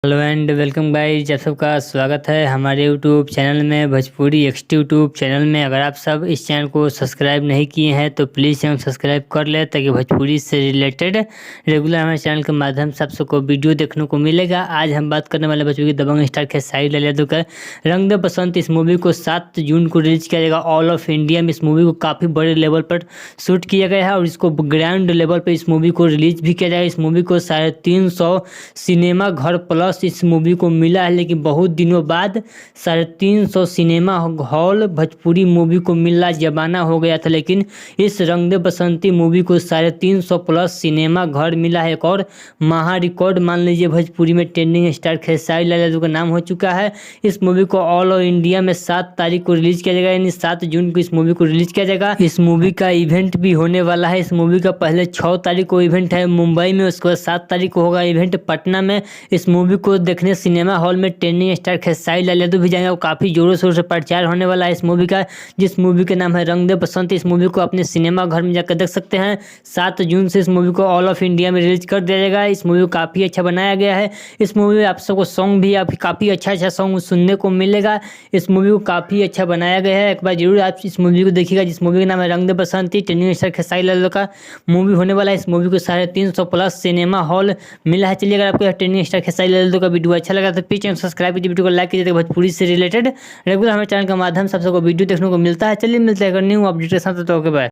Hello and welcome guys, आप सबका स्वागत है हमारे यूट्यूब चैनल में भोजपुरी एक्सटी यूट्यूब चैनल में। अगर आप सब इस चैनल को सब्सक्राइब नहीं किए हैं तो प्लीज़ चैनल सब्सक्राइब कर ले ताकि भोजपुरी से रिलेटेड रेगुलर हमारे चैनल के माध्यम से आप सबको वीडियो देखने को मिलेगा। आज हम बात करने वाले भोजपुरी दबंग स्टार खेसारी लाल यादव का रंग दे बसंत। इस मूवी को 7 जून को रिलीज किया जाएगा ऑल ऑफ इंडिया में। इस मूवी को काफ़ी बड़े लेवल पर शूट किया गया है और इसको ग्रैंड लेवल पर इस मूवी को रिलीज भी किया जाएगा। इस मूवी को 350 सिनेमा घर प्लस इस मूवी को मिला है, लेकिन बहुत दिनों बाद 350 सिनेमा हॉल भोजपुरी मूवी को मिलना जमाना हो गया था, लेकिन इस रंग दे बसंती मूवी को 350 प्लस सिनेमा घर मिला है। एक और महा रिकॉर्ड मान लीजिए भोजपुरी में ट्रेंडिंग स्टार खेसारी लाल यादव का नाम हो चुका है। इस मूवी को ऑल ओवर इंडिया में 7 तारीख को रिलीज किया जाएगा, यानी 7 जून को इस मूवी को रिलीज किया जाएगा। इस मूवी का इवेंट भी होने वाला है। इस मूवी का पहले 6 तारीख को इवेंट है मुंबई में, उसके बाद 7 तारीख को होगा इवेंट पटना में। इस मूवी को देखने सिनेमा हॉल में ट्रेंडिंग स्टार खेसारी लाल यादव भी जाएंगे और काफ़ी जोरों शोर से प्रचार होने वाला है इस मूवी का, जिस मूवी का नाम है रंग दे बसंत। इस मूवी को अपने सिनेमा घर में जाकर देख सकते हैं। 7 जून से इस मूवी को ऑल ऑफ इंडिया में रिलीज कर दिया जाएगा। इस मूवी को काफ़ी अच्छा बनाया गया है। इस मूवी में आप सबको सॉन्ग भी काफ़ी अच्छा सॉन्ग सुनने को मिलेगा। इस मूवी को काफ़ी अच्छा बनाया गया है। एक बार जरूर आप इस मूवी को देखिएगा, जिस मूवी का नाम है रंग दे बसंती। ट्रेंडिंग स्टार खेसारी लाल यादव का मूवी होने वाला है। इस मूवी को 350 प्लस सिनेमा हॉल मिला है। चलिए, अगर आपको ट्रेंडिंग स्टार खेसारी लाल यादव का वीडियो अच्छा लगा तो प्लीज चैनल सब्सक्राइब कीजिए, वीडियो को लाइक कीजिए। भोजपुरी से रिलेटेड रेगुलर हमारे चैनल के माध्यम से सबको वीडियो देखने को मिलता है। चलिए मिलते हैं न्यू अपडेट के साथ, तो ओके बाय।